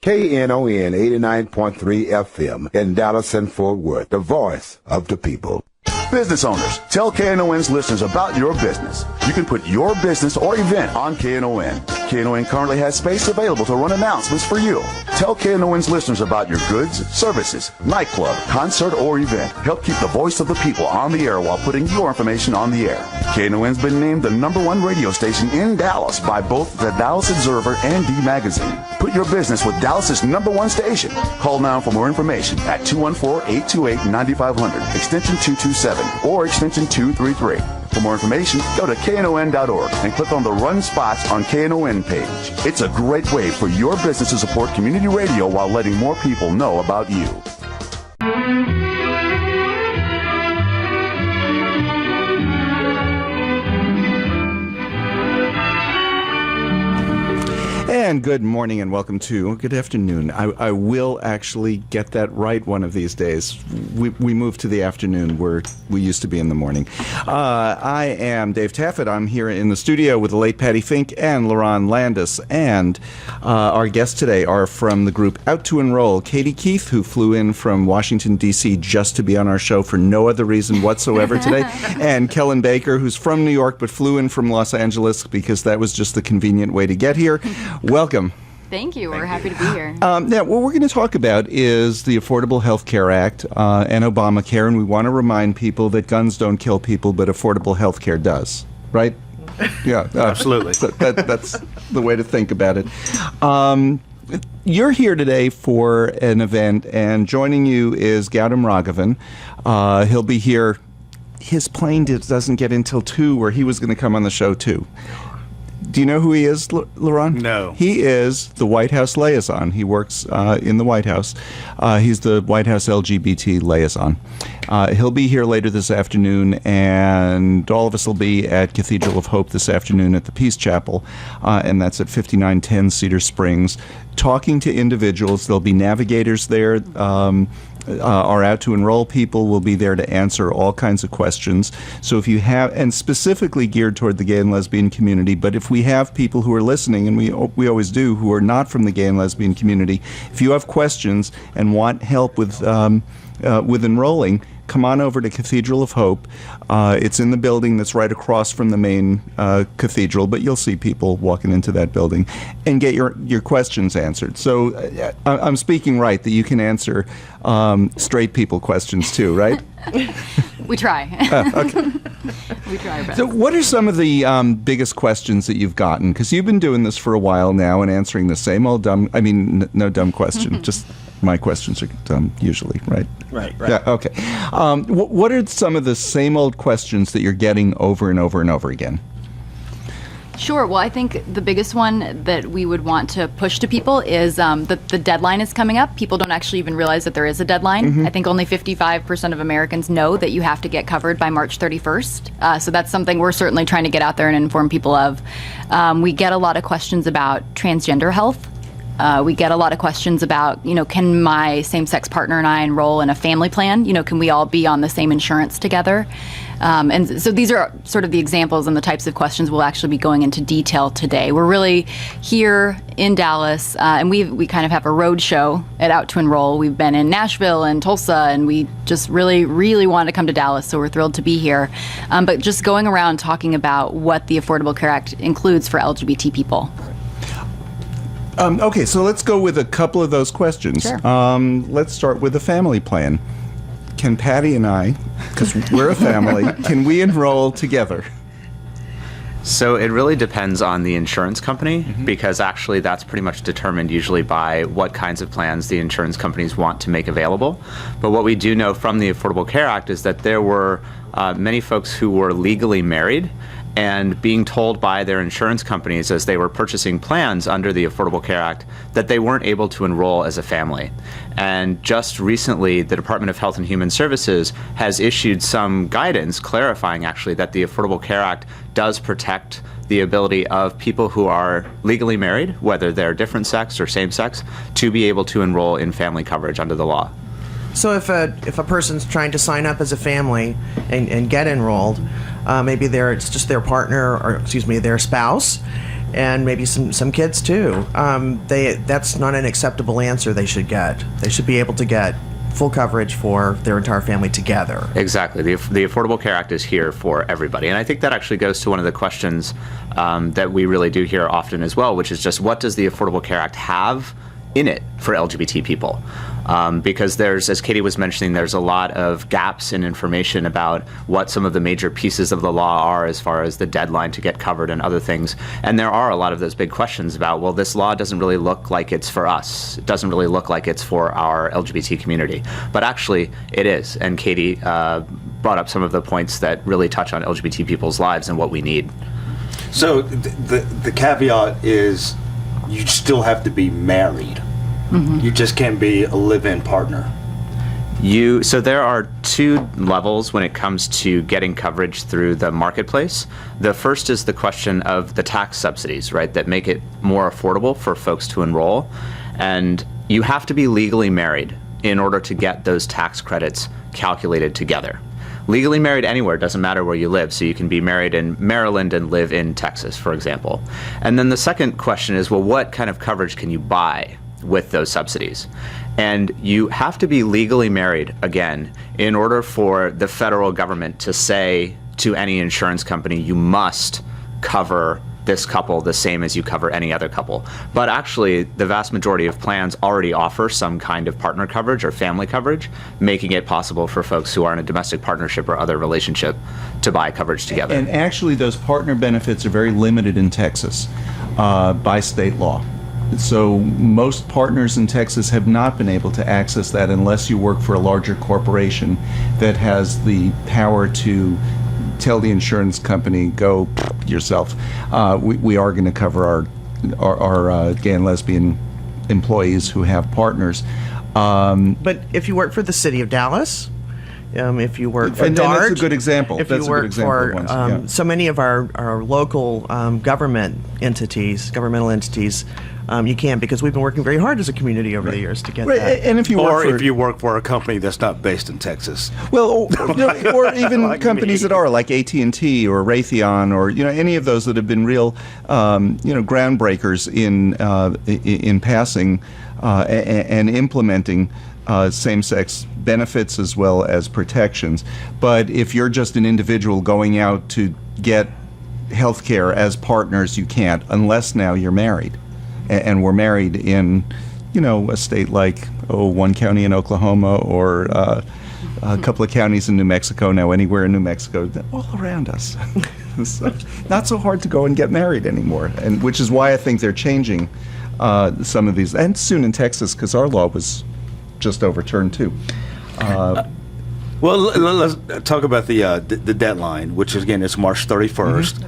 KNON 89.3 FM in Dallas and Fort Worth, the voice of the people. Business owners, tell KNON's listeners about your business. You can put your business or event on KNON. KNON currently has space available to run announcements for you. Tell KNON's listeners about your goods, services, nightclub, concert, or event. Help keep the voice of the people on the air while putting your information on the air. KNON's been named the #1 radio station in Dallas by both the Dallas Observer and D Magazine. Put your business with Dallas's #1 station. Call now for more information at 214-828-9500, extension 227, or extension 233. For more information, go to KNON.org and click on the Run Spots on KNON page. It's a great way for your business to support community radio while letting more people know about you. And good morning and welcome to, good afternoon. I will actually get that right one of these days. We moved to the afternoon where we used to be in the morning. I am Dave Taffet. I'm here in the studio with the late Pattie Fink and Lerone Landis. And our guests today are from the group Out2Enroll, Katie Keith, who flew in from Washington, D.C. just to be on our show for no other reason whatsoever today, and Kellan Baker, who's from New York but flew in from Los Angeles because that was just the convenient way to get here. Welcome. Thank you. We're happy to be here. Now, what we're going to talk about is the Affordable Health Care Act and Obamacare, and we want to remind people that guns don't kill people, but affordable health care does, right? Yeah, absolutely. That's the way to think about it. You're here today for an event, and joining you is Gautam Raghavan. He'll be here. His plane doesn't get until 2, where he was going to come on the show, too. Do you know who he is, Lerone? No. He is the White House liaison. He works in the White House. He's the White House LGBT liaison. He'll be here later this afternoon, and all of us will be at Cathedral of Hope this afternoon at the Peace Chapel, and that's at 5910 Cedar Springs, talking to individuals. There'll be navigators there. Our Out2Enroll people will be there to answer all kinds of questions. So if you have, and specifically geared toward the gay and lesbian community, but if we have people who are listening, and we always do, who are not from the gay and lesbian community, if you have questions and want help with enrolling, come on over to Cathedral of Hope. It's in the building that's right across from the main cathedral, but you'll see people walking into that building and get your questions answered. So I'm speaking right, that you can answer straight people questions too, right? We try. Okay. We try our best. So what are some of the biggest questions that you've gotten? Because you've been doing this for a while now and answering the same old dumb, no dumb question, just my questions are dumb usually, right? Right. Yeah, okay. What are some of the same old questions that you're getting over and over and over again? Sure. Well, I think the biggest one that we would want to push to people is that the deadline is coming up. People don't actually even realize that there is a deadline. Mm-hmm. I think only 55% of Americans know that you have to get covered by March 31st. So that's something we're certainly trying to get out there and inform people of. We get a lot of questions about transgender health. We get a lot of questions about, can my same-sex partner and I enroll in a family plan? Can we all be on the same insurance together? And so these are sort of the examples and the types of questions we'll actually be going into detail today. We're really here in Dallas, and we kind of have a road show at Out2Enroll. We've been in Nashville and Tulsa, and we just really, really want to come to Dallas, so we're thrilled to be here. But just going around talking about what the Affordable Care Act includes for LGBT people. Okay, so let's go with a couple of those questions. Sure. Let's start with the family plan. Can Pattie and I, because we're a family, can we enroll together? So it really depends on the insurance company, because actually that's pretty much determined usually by what kinds of plans the insurance companies want to make available. But what we do know from the Affordable Care Act is that there were many folks who were legally married and being told by their insurance companies as they were purchasing plans under the Affordable Care Act that they weren't able to enroll as a family. And just recently, the Department of Health and Human Services has issued some guidance clarifying actually that the Affordable Care Act does protect the ability of people who are legally married, whether they're different sex or same sex, to be able to enroll in family coverage under the law. So if a person's trying to sign up as a family and get enrolled, maybe it's just their partner or their spouse, and maybe some kids too. That's not an acceptable answer they should get. They should be able to get full coverage for their entire family together. Exactly. The Affordable Care Act is here for everybody. And I think that actually goes to one of the questions that we really do hear often as well, which is just what does the Affordable Care Act have in it for LGBT people? Because there's, as Katie was mentioning, there's a lot of gaps in information about what some of the major pieces of the law are as far as the deadline to get covered and other things. And there are a lot of those big questions about, well, this law doesn't really look like it's for us. It doesn't really look like it's for our LGBT community. But actually, it is. And Katie brought up some of the points that really touch on LGBT people's lives and what we need. So the caveat is you still have to be married. You just can't be a live-in partner. So there are two levels when it comes to getting coverage through the marketplace. The first is the question of the tax subsidies, right, that make it more affordable for folks to enroll. And you have to be legally married in order to get those tax credits calculated together. Legally married anywhere, doesn't matter where you live. So you can be married in Maryland and live in Texas, for example. And then the second question is, well, what kind of coverage can you buy with those subsidies? And you have to be legally married, again, in order for the federal government to say to any insurance company, you must cover this couple the same as you cover any other couple. But actually, the vast majority of plans already offer some kind of partner coverage or family coverage, making it possible for folks who are in a domestic partnership or other relationship to buy coverage together. And actually, those partner benefits are very limited in Texas by state law. So most partners in Texas have not been able to access that unless you work for a larger corporation that has the power to tell the insurance company, go yourself. We are going to cover our gay and lesbian employees who have partners. But if you work for the city of Dallas, if you work for DART, that's a good example. If you work for so many of our local governmental entities, you can, because we've been working very hard as a community over the years to get that. And if you work for a company that's not based in Texas, well, or even like companies that are like AT&T or Raytheon or any of those that have been real groundbreakers in passing and implementing same-sex benefits as well as protections. But if you're just an individual going out to get health care as partners, you can't, unless now you're married. And we're married in, a state like, one county in Oklahoma or a couple of counties in New Mexico. Now, anywhere in New Mexico, all around us. So, not so hard to go and get married anymore, and which is why I think they're changing some of these, and soon in Texas, because our law was just overturned too. Well, let's talk about the deadline, which is, again, it's March 31st.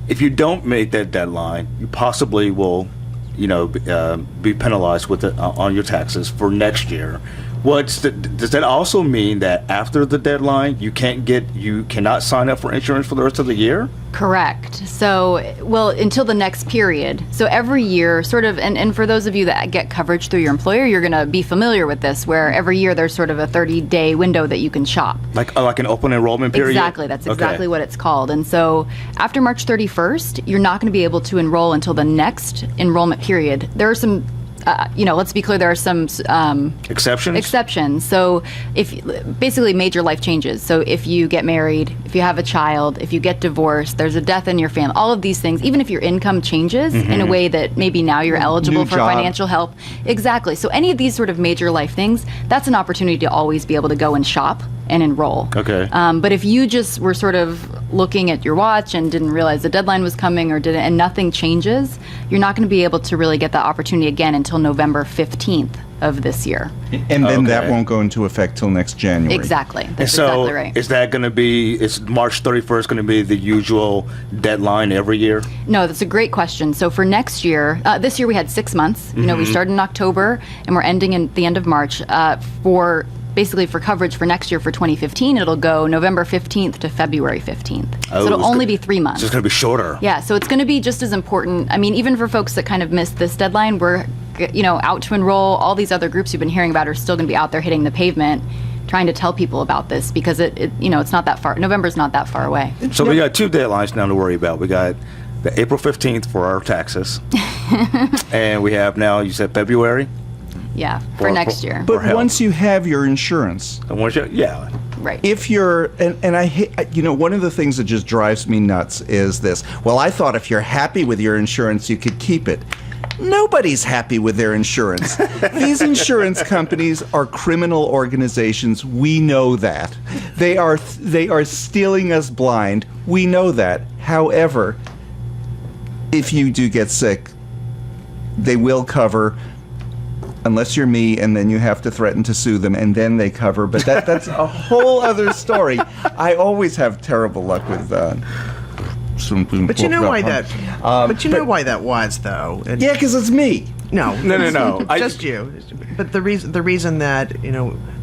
If you don't make that deadline, you possibly will, be penalized with it on your taxes for next year. Does that also mean that after the deadline, you cannot sign up for insurance for the rest of the year? Correct. So, well, until the next period. So every year, sort of, and for those of you that get coverage through your employer, you're going to be familiar with this, where every year there's sort of a 30-day window that you can shop. Like an open enrollment period? Exactly. That's exactly what it's called. And so after March 31st, you're not going to be able to enroll until the next enrollment period. There are some let's be clear, there are some exceptions. So basically major life changes. So if you get married, if you have a child, if you get divorced, there's a death in your family, all of these things, even if your income changes in a way that maybe now you're eligible for financial help. Exactly. So any of these sort of major life things, that's an opportunity to always be able to go and shop and enroll. Okay. But if you just were sort of looking at your watch and didn't realize the deadline was coming and nothing changes, you're not going to be able to really get that opportunity again until November 15th of this year. And then that won't go into effect till next January. Exactly. That's exactly right. Is that going to be, is March 31st going to be the usual deadline every year? No, that's a great question. So for next year, this year we had 6 months. We started in October and we're ending at the end of March. Basically for coverage for next year for 2015, it'll go November 15th to February 15th. So it'll only be 3 months. So it's going to be shorter. Yeah, so it's going to be just as important. I mean, even for folks that kind of missed this deadline, we're, Out2Enroll, all these other groups you've been hearing about are still going to be out there hitting the pavement trying to tell people about this because it's not that far. November's not that far away. So we got two deadlines now to worry about. We got the April 15th for our taxes. And we have now, you said February? Yeah, for next year. But once you have your insurance, yeah. Right. if you're, and I hate, one of the things that just drives me nuts is this. Well, I thought if you're happy with your insurance, you could keep it. Nobody's happy with their insurance. These insurance companies are criminal organizations. We know that. They are stealing us blind. We know that. However, if you do get sick, they will cover, unless you're me, and then you have to threaten to sue them, and then they cover. But that's a whole other story. I always have terrible luck with But you know why that? Why that was, though. Yeah, because it's me. No. Just you. But the reason that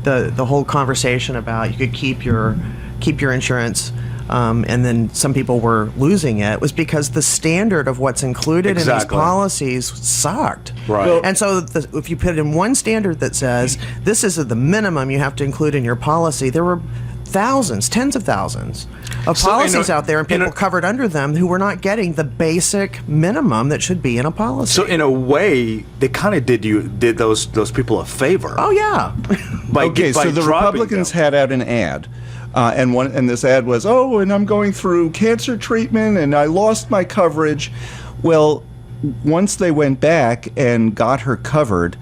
the whole conversation about you could keep your insurance, and then some people were losing it, was because the standard of what's included in these policies sucked. Right. And so if you put in one standard that says this is the minimum you have to include in your policy, there were thousands, tens of thousands of policies out there, and people covered under them who were not getting the basic minimum that should be in a policy. So in a way, they kind of did those people a favor. Oh yeah. So the Republicans had out an ad. And this ad was, and I'm going through cancer treatment and I lost my coverage. Well, once they went back and got her covered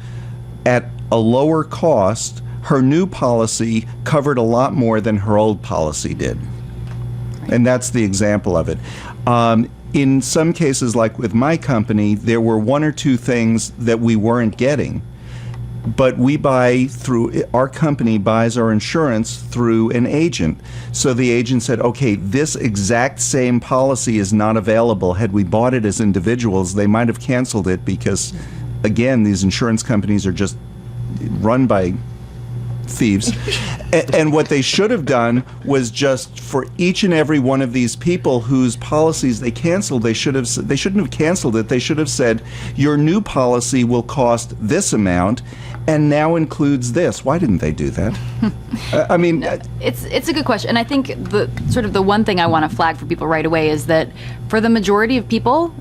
at a lower cost, her new policy covered a lot more than her old policy did. And that's the example of it. In some cases, like with my company, there were one or two things that we weren't getting. But our company buys our insurance through an agent. So the agent said, okay, this exact same policy is not available. Had we bought it as individuals, they might have canceled it because, again, these insurance companies are just run by thieves. And what they should have done was just for each and every one of these people whose policies they canceled, they shouldn't have canceled it. They should have said, your new policy will cost this amount and now includes this. Why didn't they do that? I mean, it's a good question. And I think the one thing I want to flag for people right away is that for the majority of people,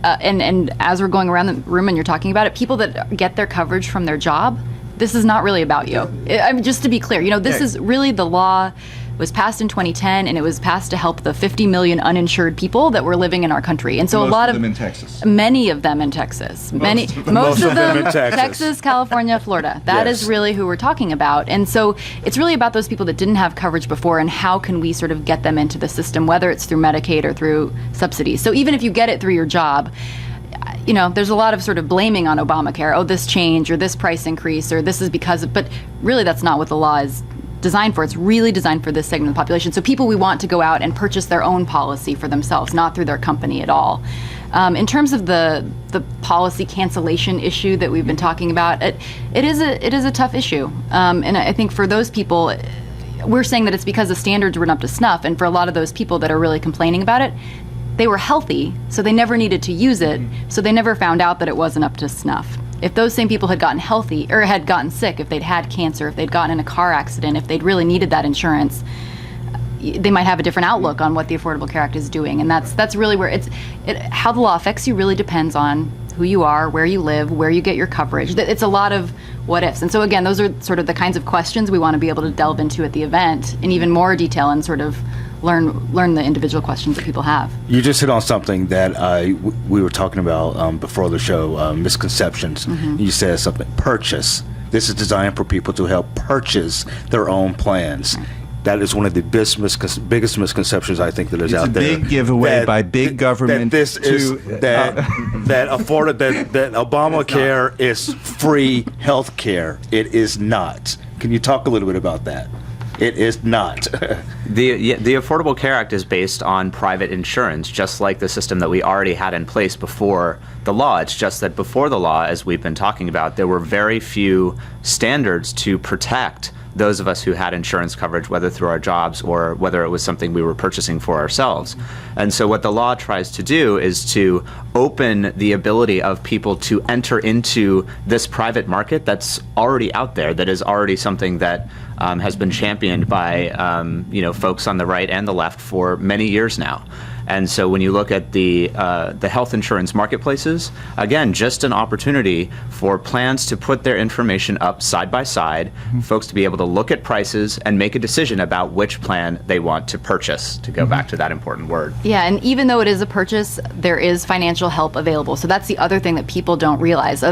and as we're going around the room and you're talking about it, people that get their coverage from their job, this is not really about you. I mean, just to be clear, this is really, the law was passed in 2010, and it was passed to help the 50 million uninsured people that were living in our country. And so most of them in Texas. Many of them in Texas. Most of them in Texas, California, Florida. That is really who we're talking about. And so it's really about those people that didn't have coverage before, and how can we sort of get them into the system, whether it's through Medicaid or through subsidies. So even if you get it through your job, there's a lot of sort of blaming on Obamacare. Oh, this change or this price increase or this is because of, but really that's not what the law is designed for. It's really designed for this segment of the population. So people we want to go out and purchase their own policy for themselves, not through their company at all. In terms of the policy cancellation issue that we've been talking about, it is a tough issue. And I think for those people, we're saying that it's because the standards weren't up to snuff. And for a lot of those people that are really complaining about it, they were healthy, so they never needed to use it, so they never found out that it wasn't up to snuff. If those same people had gotten healthy or had gotten sick, if they'd had cancer, if they'd gotten in a car accident, if they'd really needed that insurance, they might have a different outlook on what the Affordable Care Act is doing. And that's really where how the law affects you really depends on who you are, where you live, where you get your coverage. It's a lot of what ifs. And so again, those are sort of the kinds of questions we want to be able to delve into at the event in even more detail and sort of learn the individual questions that people have. You just hit on something that we were talking about before the show, misconceptions. Mm-hmm. You said something, purchase. This is designed for people to help purchase their own plans. Right. That is one of the biggest misconceptions I think that is out there. It's a big giveaway by big government. That Obamacare is free health care. It is not. Can you talk a little bit about that? It is not. The Affordable Care Act is based on private insurance, just like the system that we already had in place before the law. It's just that before the law, as we've been talking about, there were very few standards to protect those of us who had insurance coverage, whether through our jobs or whether it was something we were purchasing for ourselves. And so what the law tries to do is to open the ability of people to enter into this private market that's already out there, that is already something that has been championed by folks on the right and the left for many years now. And so when you look at the health insurance marketplaces, again, just an opportunity for plans to put their information up side by side, folks to be able to look at prices and make a decision about which plan they want to purchase, to go back to that important word. Yeah, and even though it is a purchase, there is financial help available. So that's the other thing that people don't realize.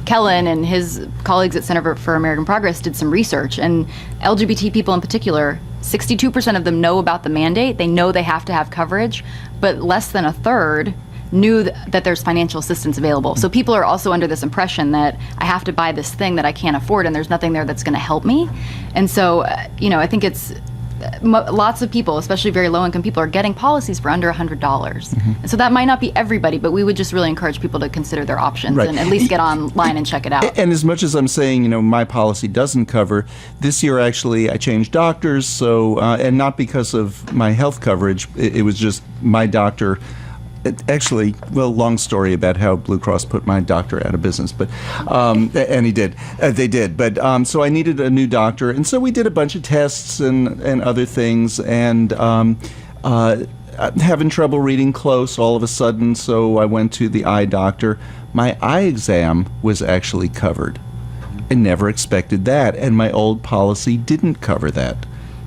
Kellan and his colleagues at Center for American Progress did some research, and LGBT people in particular, 62% of them know about the mandate. They know they have to have coverage, but less than a third knew that there's financial assistance available. So people are also under this impression that I have to buy this thing that I can't afford and there's nothing there that's going to help me. And so, I think it's lots of people, especially very low-income people, are getting policies for under $100. And so that might not be everybody, but we would just really encourage people to consider their options and at least get online and check it out. And as much as I'm saying, my policy doesn't cover, this year actually I changed doctors, so and not because of my health coverage, it was just my doctor. Actually, long story about how Blue Cross put my doctor out of business, but and he did, they did. But so I needed a new doctor, and so we did a bunch of tests and other things, and having trouble reading close all of a sudden. So I went to the eye doctor. My eye exam was actually covered. I never expected that, and my old policy didn't cover that.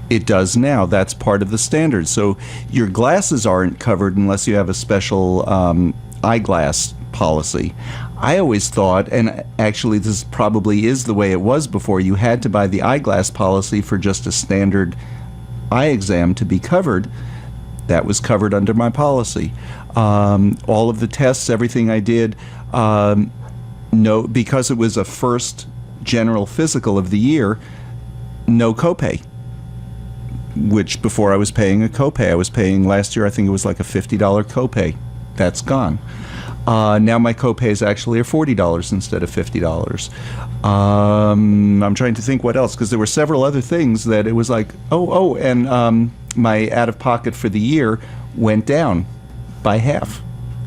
It does now. That's part of the standard. So your glasses aren't covered unless you have a special eyeglass policy. I always thought, and actually this probably is the way it was before, you had to buy the eyeglass policy for just a standard eye exam to be covered. That was covered under my policy. All of the tests, everything I did, no, because it was a first general physical of the year, no copay. Which before I was paying a copay. I was paying last year, I think it was like a $50 copay. That's gone. Now my copays actually are $40 instead of $50. I'm trying to think what else, because there were several other things that it was like, and my out-of-pocket for the year went down by half.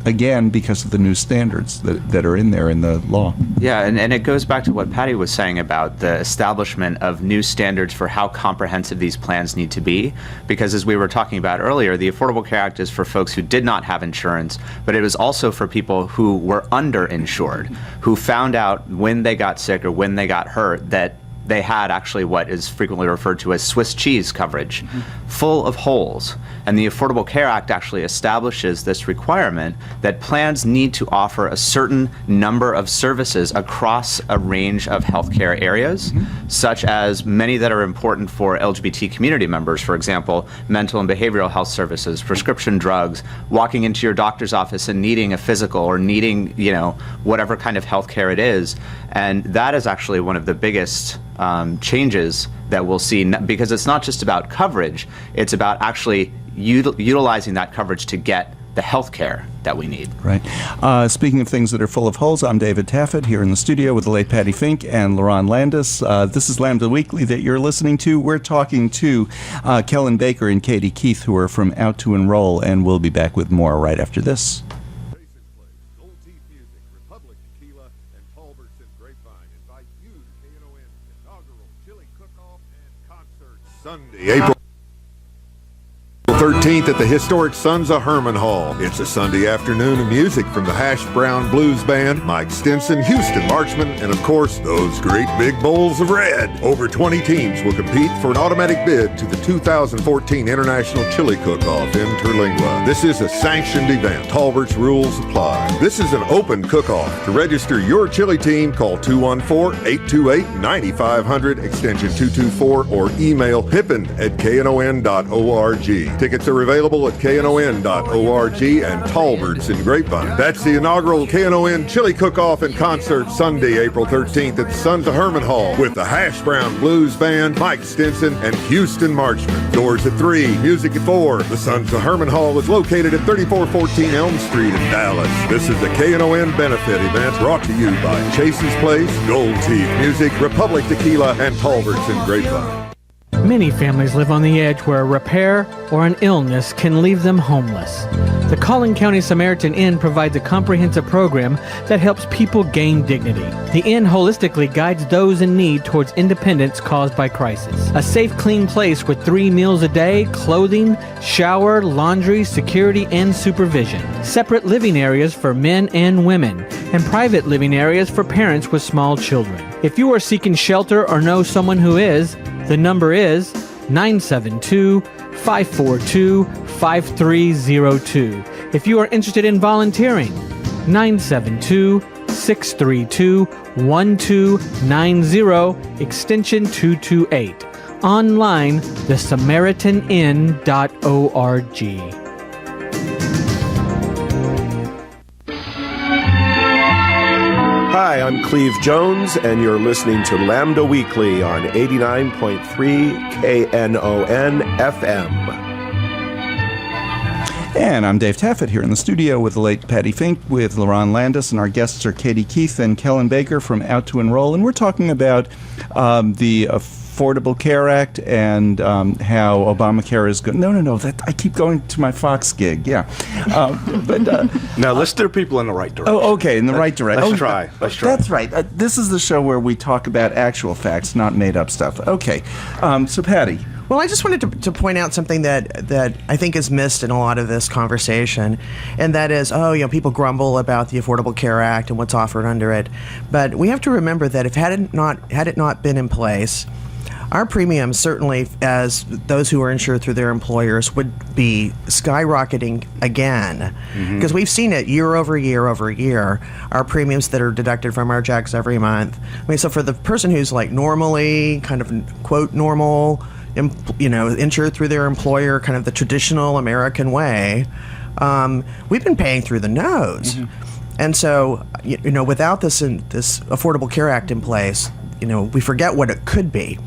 Again, because of the new standards that are in there in the law. Yeah, and it goes back to what Pattie was saying about the establishment of new standards for how comprehensive these plans need to be. Because as we were talking about earlier, the Affordable Care Act is for folks who did not have insurance, but it was also for people who were underinsured, who found out when they got sick or when they got hurt that they had actually what is frequently referred to as Swiss cheese coverage, full of holes. And the Affordable Care Act actually establishes this requirement that plans need to offer a certain number of services across a range of healthcare areas, such as many that are important for LGBT community members, for example, mental and behavioral health services, prescription drugs, walking into your doctor's office and needing a physical or needing, whatever kind of healthcare it is. And that is actually one of the biggest changes that we'll see, because it's not just about coverage, it's about actually utilizing that coverage to get the health care that we need. Right. Speaking of things that are full of holes, I'm David Taffet here in the studio with the late Pattie Fink and Lerone Landis. This is Lambda Weekly that you're listening to. We're talking to Kellan Baker and Katie Keith, who are from Out2Enroll, and we'll be back with more right after this. Sunday, April 13th at the historic Sons of Herman Hall. It's a Sunday afternoon of music from the Hash Brown Blues Band, Mike Stinson, Houston Marchman, and of course, those great big bowls of red. Over 20 teams will compete for an automatic bid to the 2014 International Chili Cook-Off in Terlingua. This is a sanctioned event. Talbert's rules apply. This is an open cook-off. To register your chili team, call 214-828-9500, extension 224, or email pippin@knon.org. Tickets are available at knon.org and Talbert's in Grapevine. That's the inaugural KNON Chili Cook-Off and Concert Sunday, April 13th at the Sons of Herman Hall with the Hash Brown Blues Band, Mike Stinson, and Houston Marchman. Doors at 3, music at 4. The Sons of Herman Hall is located at 3414 Elm Street in Dallas. This is the KNON benefit event brought to you by Chase's Place, Gold Teeth Music, Republic Tequila, and Talbert's in Grapevine. Many families live on the edge where a repair or an illness can leave them homeless. The Collin County Samaritan Inn provides a comprehensive program that helps people gain dignity. The Inn holistically guides those in need towards independence caused by crisis. A safe, clean place with 3 meals a day, clothing, shower, laundry, security, and supervision. Separate living areas for men and women, and private living areas for parents with small children. If you are seeking shelter or know someone who is, the number is 972-542-5302. If you are interested in volunteering, 972-632-1290, extension 228. Online, thesamaritaninn.org. Hi, I'm Cleve Jones, and you're listening to Lambda Weekly on 89.3 KNON FM. And I'm Dave Taffet here in the studio with the late Pattie Fink with Lerone Landis, and our guests are Katie Keith and Kellan Baker from Out2Enroll, and we're talking about the Affordable Care Act and how Obamacare is good. No, I keep going to my Fox gig. Yeah, now let's steer people in the right direction. Oh, okay, in the right direction. Let's try. That's right. This is the show where we talk about actual facts, not made up stuff. Okay, so Pattie. Well, I just wanted to point out something that I think is missed in a lot of this conversation, and that is, people grumble about the Affordable Care Act and what's offered under it, but we have to remember that if had it not been in place, our premiums, certainly as those who are insured through their employers, would be skyrocketing again. Because we've seen it year over year over year, our premiums that are deducted from our checks every month. I mean, so for the person who's like normally, kind of quote normal, insured through their employer, kind of the traditional American way, we've been paying through the nose. And so, without this Affordable Care Act in place, we forget what it could be.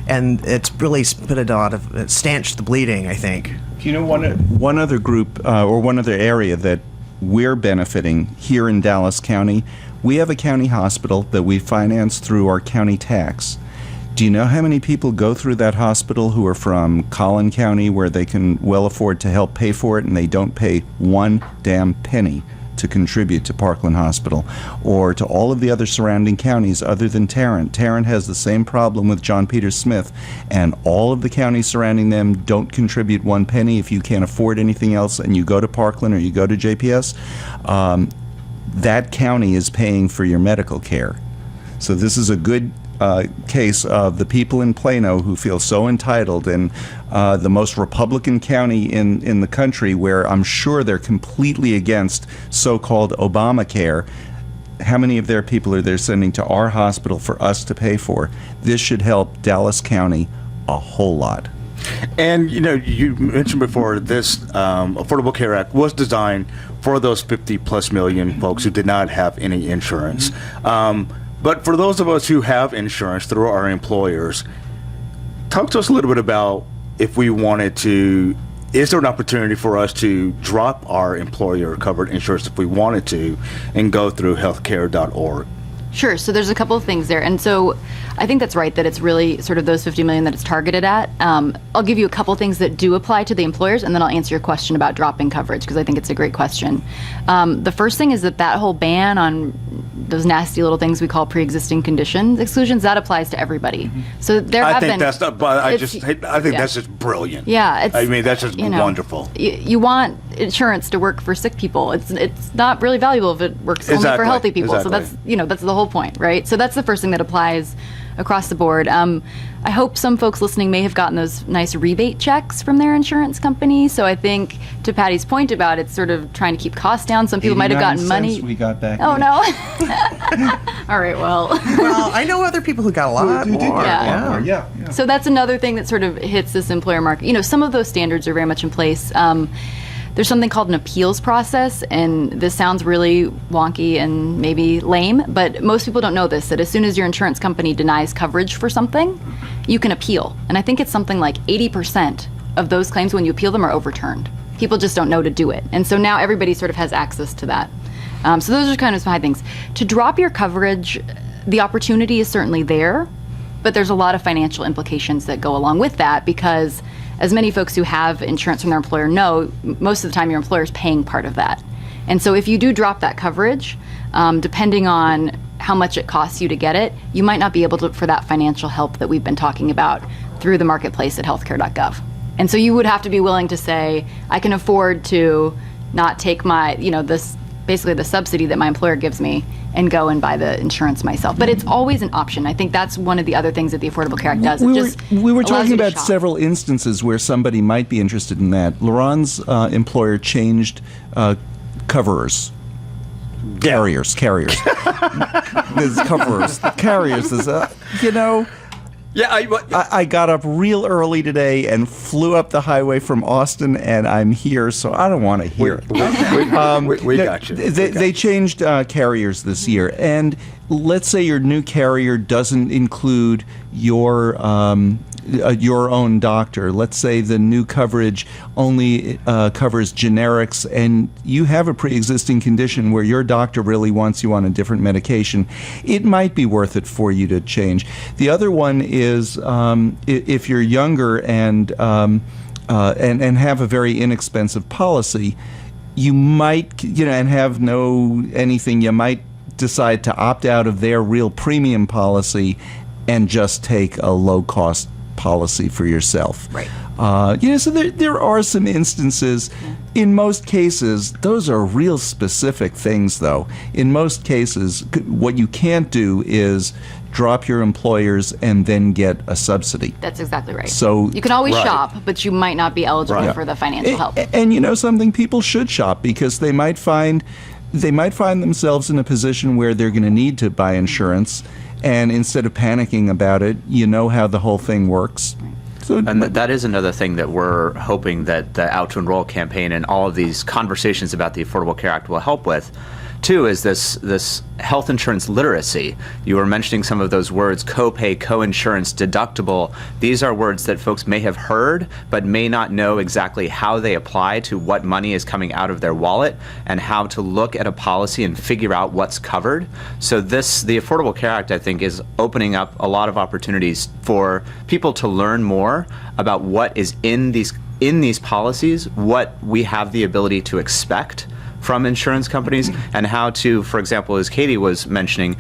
And it's really put it stanched the bleeding, I think. One other group or one other area that we're benefiting here in Dallas County, we have a county hospital that we finance through our county tax. Do you know how many people go through that hospital who are from Collin County, where they can well afford to help pay for it, and they don't pay one damn penny to contribute to Parkland Hospital, or to all of the other surrounding counties other than Tarrant? Tarrant has the same problem with John Peter Smith, and all of the counties surrounding them don't contribute one penny. If you can't afford anything else and you go to Parkland or you go to JPS, that county is paying for your medical care. So this is a good case of the people in Plano who feel so entitled, and the most Republican county in the country, where I'm sure they're completely against so-called Obamacare. How many of their people are they sending to our hospital for us to pay for? This should help Dallas County a whole lot. And, you mentioned before, this Affordable Care Act was designed for those 50-plus million folks who did not have any insurance. But for those of us who have insurance through our employers, talk to us a little bit about if we wanted to, is there an opportunity for us to drop our employer-covered insurance if we wanted to and go through healthcare.org? Sure. So there's a couple of things there. And so I think that's right, that it's really sort of those 50 million that it's targeted at. I'll give you a couple things that do apply to the employers, and then I'll answer your question about dropping coverage, because I think it's a great question. The first thing is that whole ban on those nasty little things we call preexisting conditions exclusions, that applies to everybody. So there have been... I think that's just brilliant. Yeah. That's just wonderful. You want insurance to work for sick people. It's not really valuable if it works only for healthy people. Exactly. So that's the whole point, right? So that's the first thing that applies across the board. I hope some folks listening may have gotten those nice rebate checks from their insurance company. So I think, to Pattie's point about it's sort of trying to keep costs down, some people might have gotten money. We got back. Oh, no. All right, well, I know other people who got a lot more. Yeah. So that's another thing that sort of hits this employer market. Some of those standards are very much in place. There's something called an appeals process, and this sounds really wonky and maybe lame, but most people don't know this, that as soon as your insurance company denies coverage for something, you can appeal. And I think it's something like 80% of those claims, when you appeal them, are overturned. People just don't know to do it. And so now everybody sort of has access to that. So those are kind of some high things. To drop your coverage, the opportunity is certainly there. But there's a lot of financial implications that go along with that, because as many folks who have insurance from their employer know, most of the time your employer is paying part of that. And so if you do drop that coverage, depending on how much it costs you to get it, you might not be able to look for that financial help that we've been talking about through the marketplace at healthcare.gov. And so you would have to be willing to say, I can afford to not take my, this basically the subsidy that my employer gives me and go and buy the insurance myself. But it's always an option. I think that's one of the other things that the Affordable Care Act does. We were talking about shop. several instances where somebody might be interested in that. Leron's employer changed coverers. Carriers. There's coverers. Carriers. I got up real early today and flew up the highway from Austin, and I'm here, so I don't want to hear it. We got you. They changed carriers this year, and let's say your new carrier doesn't include your own doctor. Let's say the new coverage only covers generics, and you have a pre-existing condition where your doctor really wants you on a different medication. It might be worth it for you to change. The other one is if you're younger and have a very inexpensive policy, you might, and have anything, you might decide to opt out of their real premium policy and just take a low-cost policy for yourself. Right. So there are some instances. In most cases, those are real specific things, though. In most cases, what you can't do is drop your employers and then get a subsidy. That's exactly right. So you can always shop, but you might not be eligible for the financial help. And something, people should shop because they might find themselves in a position where they're going to need to buy insurance. And instead of panicking about it, you know how the whole thing works. So, and that is another thing that we're hoping that the Out2Enroll campaign and all of these conversations about the Affordable Care Act will help with, too, is this health insurance literacy. You were mentioning some of those words: copay, coinsurance, deductible. These are words that folks may have heard, but may not know exactly how they apply to what money is coming out of their wallet and how to look at a policy and figure out what's covered. So the Affordable Care Act, I think, is opening up a lot of opportunities for people to learn more about what is in these policies, what we have the ability to expect from insurance companies, and how to, for example, as Katie was mentioning,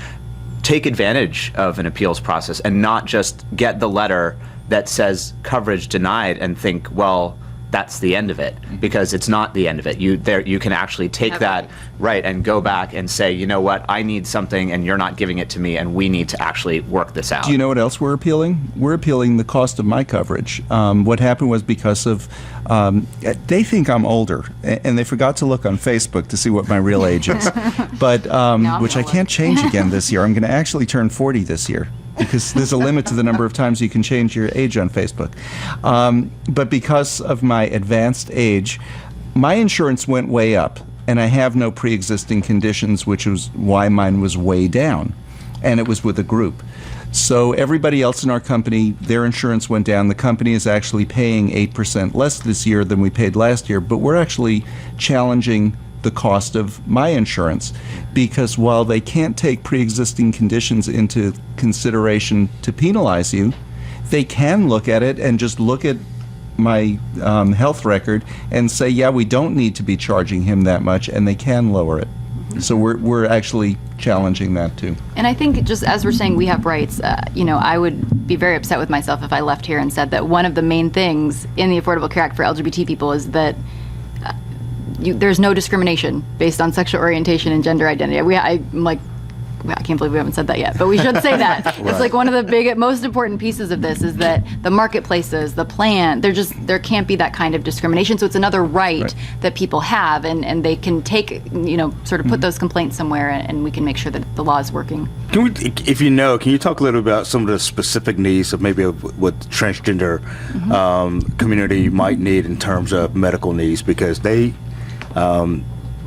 take advantage of an appeals process and not just get the letter that says coverage denied and think, well, that's the end of it, because it's not the end of it. You can actually take that and go back and say, you know what, I need something and you're not giving it to me, and we need to actually work this out. Do you know what else we're appealing? We're appealing the cost of my coverage. What happened was because of they think I'm older, and they forgot to look on Facebook to see what my real age is, but which I can't change again this year. I'm going to actually turn 40 this year, because there's a limit to the number of times you can change your age on Facebook. But because of my advanced age, my insurance went way up, and I have no pre-existing conditions, which was why mine was way down, and it was with a group. So everybody else in our company, their insurance went down. The company is actually paying 8% less this year than we paid last year, but we're actually challenging the cost of my insurance, because while they can't take pre-existing conditions into consideration to penalize you, they can look at it and just look at my health record and say, yeah, we don't need to be charging him that much, and they can lower it. So we're actually challenging that too. And I think, just as we're saying we have rights, I would be very upset with myself if I left here and said that one of the main things in the Affordable Care Act for LGBT people is that there's no discrimination based on sexual orientation and gender identity. I can't believe we haven't said that yet, but we should say that. Right. It's like one of the most important pieces of this is that the marketplaces, the plan, there can't be that kind of discrimination. So it's another right that people have, and they can take, sort of put those complaints somewhere, and we can make sure that the law is working. Can you talk a little about some of the specific needs of maybe what the transgender community might need in terms of medical needs, because they,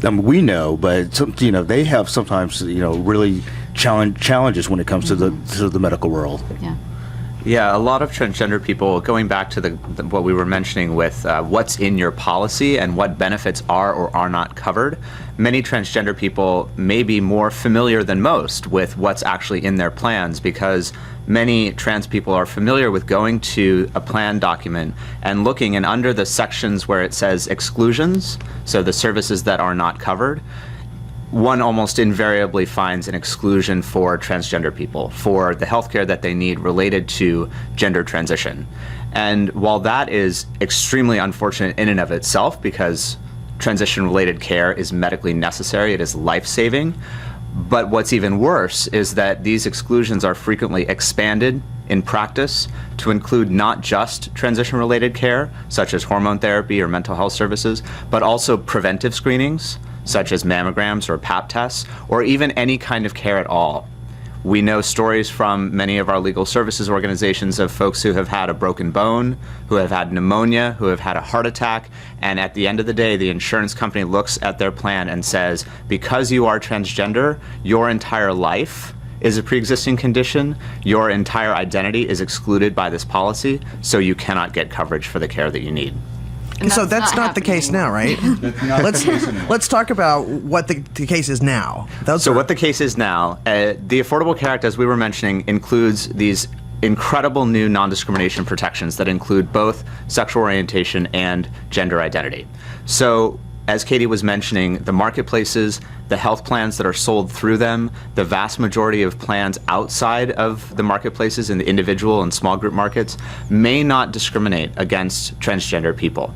we know, but they have sometimes really challenges when it comes to the medical world. Yeah. Yeah, a lot of transgender people, going back to what we were mentioning with what's in your policy and what benefits are or are not covered, many transgender people may be more familiar than most with what's actually in their plans, because many trans people are familiar with going to a plan document and looking, and under the sections where it says exclusions, so the services that are not covered, one almost invariably finds an exclusion for transgender people for the healthcare that they need related to gender transition. And while that is extremely unfortunate in and of itself, because transition-related care is medically necessary, it is life-saving, but what's even worse is that these exclusions are frequently expanded in practice to include not just transition-related care, such as hormone therapy or mental health services, but also preventive screenings, such as mammograms or Pap tests, or even any kind of care at all. We know stories from many of our legal services organizations of folks who have had a broken bone, who have had pneumonia, who have had a heart attack, and at the end of the day, the insurance company looks at their plan and says, because you are transgender, your entire life is a pre-existing condition, your entire identity is excluded by this policy, so you cannot get coverage for the care that you need. And So that's not the case now, right? Let's talk about what the case is now. So what the case is now, the Affordable Care Act, as we were mentioning, includes these incredible new non-discrimination protections that include both sexual orientation and gender identity. So as Katie was mentioning, the marketplaces, the health plans that are sold through them, the vast majority of plans outside of the marketplaces in the individual and small group markets may not discriminate against transgender people.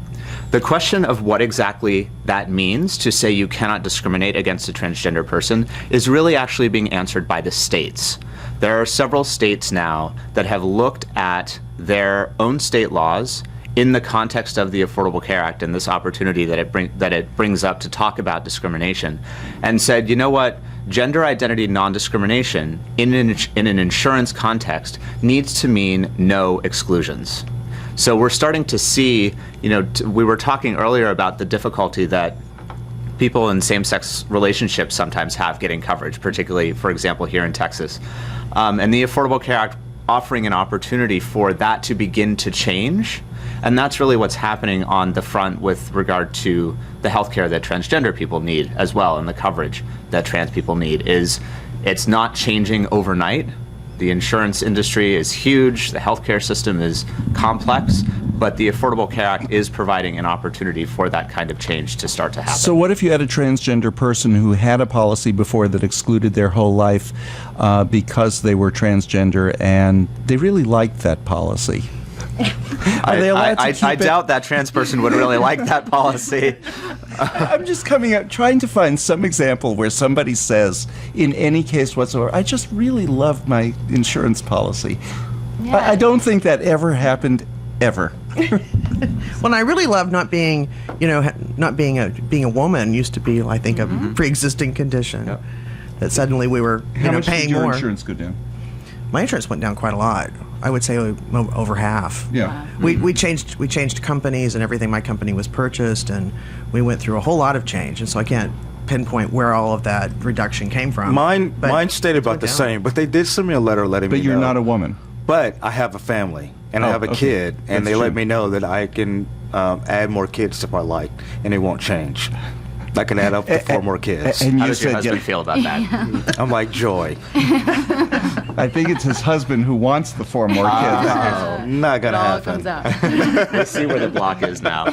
The question of what exactly that means to say you cannot discriminate against a transgender person is really actually being answered by the states. There are several states now that have looked at their own state laws in the context of the Affordable Care Act and this opportunity that it brings up to talk about discrimination, and said, you know what, gender identity non-discrimination in an insurance context needs to mean no exclusions. So we're starting to see, we were talking earlier about the difficulty that people in same-sex relationships sometimes have getting coverage, particularly, for example, here in Texas. And the Affordable Care Act offering an opportunity for that to begin to change. And that's really what's happening on the front with regard to the healthcare that transgender people need as well, and the coverage that trans people need. It's not changing overnight. The insurance industry is huge, the healthcare system is complex, but the Affordable Care Act is providing an opportunity for that kind of change to start to happen. So what if you had a transgender person who had a policy before that excluded their whole life because they were transgender, and they really liked that policy? I doubt that trans person would really like that policy. I'm just trying to find some example where somebody says, in any case whatsoever, I just really love my insurance policy. Yeah. I don't think that ever happened, ever. Well, I really love not being a woman used to be, I think, a pre-existing condition. Yep. That suddenly we were How much paying did your more. insurance go down? My insurance went down quite a lot. I would say over half. Yeah. We changed companies and everything. My company was purchased, and we went through a whole lot of change. And so I can't pinpoint where all of that reduction came from. Mine stayed about the same, but they did send me a letter letting me know. But you're not a woman. But I have a family, and I have a kid, and they let me know that I can add more kids if I like, and it won't change. I can add up to 4 more kids. And How does your husband feel about that? I'm like, joy. I think it's his husband who wants the 4 more kids. No, not going to happen. Let's see where the block is now.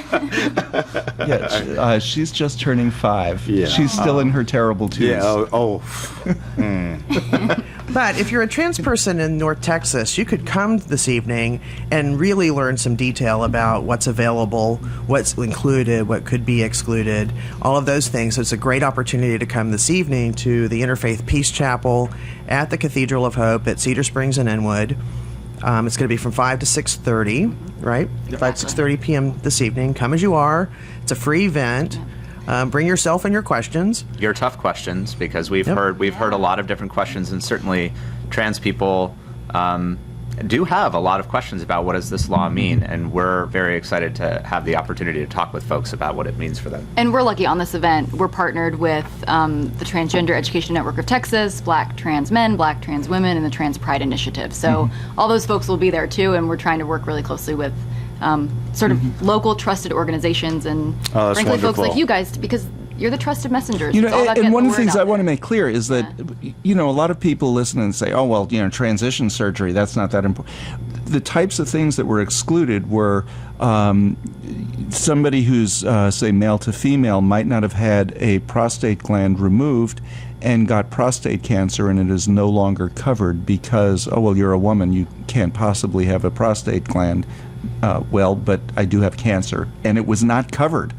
Yeah, she's just turning 5. Yeah. She's still in her terrible twos. Yeah, But if you're a trans person in North Texas, you could come this evening and really learn some detail about what's available, what's included, what could be excluded, all of those things. So it's a great opportunity to come this evening to the Interfaith Peace Chapel at the Cathedral of Hope at Cedar Springs and Inwood. It's going to be from 5 to 6:30, right? 5 to 6:30 p.m. this evening. Come as you are. It's a free event. Bring yourself and your questions. Your tough questions, because we've heard a lot of different questions, and certainly trans people do have a lot of questions about what does this law mean, and we're very excited to have the opportunity to talk with folks about what it means for them. And we're lucky on this event. We're partnered with the Transgender Education Network of Texas, Black Trans Men, Black Trans Women, and the Trans Pride Initiative. So all those folks will be there too, and we're trying to work really closely with sort of local trusted organizations and frankly wonderful. folks like you guys, because you're the trusted messengers. You know, It's all about and getting one the of the word things out I want to there. make clear is that, you know, a lot of people listen and say, oh, well, you know, transition surgery, that's not that important. The types of things that were excluded were somebody who's, say, male to female might not have had a prostate gland removed and got prostate cancer, and it is no longer covered because, oh, well, you're a woman, you can't possibly have a prostate gland. Well, but I do have cancer, and it was not covered.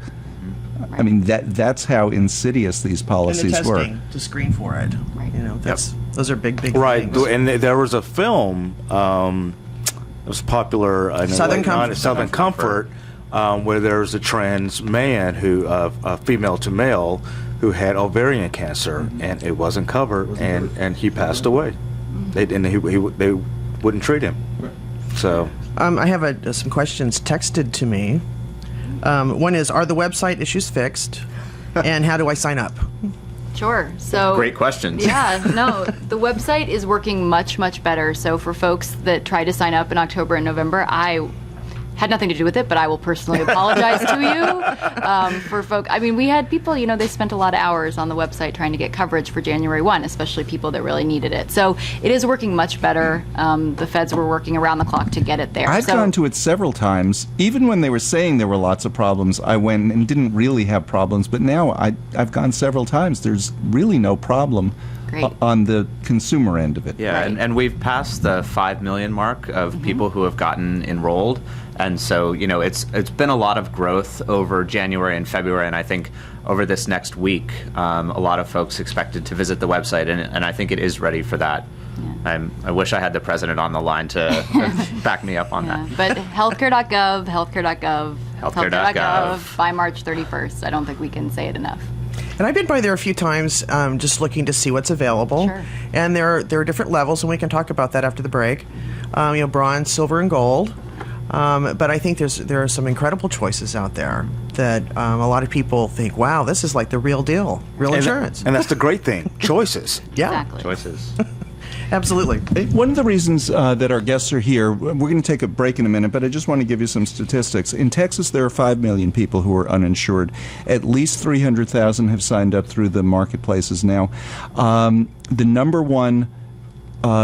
I mean, that's how insidious these policies and the were. testing to screen for it. Right. You know, those are big Right, things. and there was a film that was popular in Southern the late Comfort. 90s, Southern Comfort, where there was a trans man who, female to male, who had ovarian cancer, and it wasn't covered, and he passed away. They wouldn't treat him. So I have some questions texted to me. One is, are the website issues fixed? And how do I sign up? Sure. So Great questions. Yeah, no, the website is working much, much better. So for folks that try to sign up in October and November, I had nothing to do with it, but I will personally apologize to you. For folks, I mean, we had people, you know, they spent a lot of hours on the website trying to get coverage for January 1, especially people that really needed it. So it is working much better. The feds were working around the clock to get it there. I've gone to it several times. Even when they were saying there were lots of problems, I went and didn't really have problems. But now I've gone several times. There's really no problem on the consumer end of it. Yeah, Right. and we've passed the 5 million mark of people who have gotten enrolled. And so, you know, it's been a lot of growth over January and February, and I think over this next week, a lot of folks expected to visit the website, and I think it is ready for that. Yeah. I wish I had the president on the line to back me up on that. But healthcare.gov, by March 31st. I don't think we can say it enough. And I've been by there a few times, just looking to see what's available. Sure. And there are different levels, and we can talk about that after the break. You know, bronze, silver, and gold. But I think there are some incredible choices out there that a lot of people think, wow, this is like the real deal, real insurance. And that's the great thing, choices. Yeah, Exactly. Choices. absolutely. One of the reasons that our guests are here, we're going to take a break in a minute, but I just want to give you some statistics. In Texas, there are 5 million people who are uninsured. At least 300,000 have signed up through the marketplaces now. The number one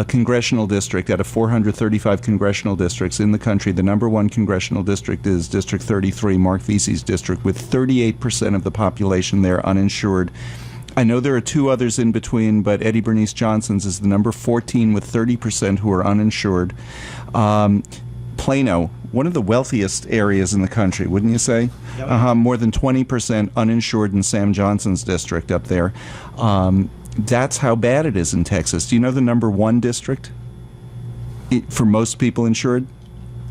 congressional district out of 435 congressional districts in the country, the number one congressional district is District 33, Mark Vesey's district, with 38% of the population there uninsured. I know there are 2 others in between, but Eddie Bernice Johnson's is the number 14 with 30% who are uninsured. Plano, one of the wealthiest areas in the country, wouldn't you say? Yep. More than 20% uninsured in Sam Johnson's district up there. That's how bad it is in Texas. Do you know the number 1 district for most people insured?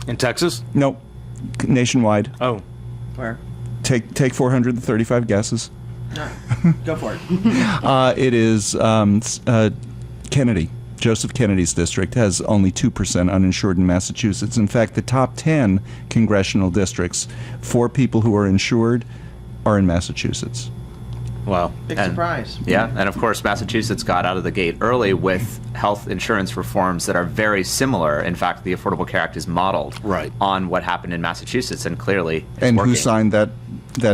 In Texas? No, nationwide. Oh. Where? Take 435 guesses. No. Go for it. It is Kennedy. Joseph Kennedy's district has only 2% uninsured in Massachusetts. In fact, the top 10 congressional districts for people who are insured are in Massachusetts. Wow. Big surprise. Yeah, and of course, Massachusetts got out of the gate early with health insurance reforms that are very similar. In fact, the Affordable Care Act is modeled on what happened in Massachusetts, and clearly it's And working. who signed that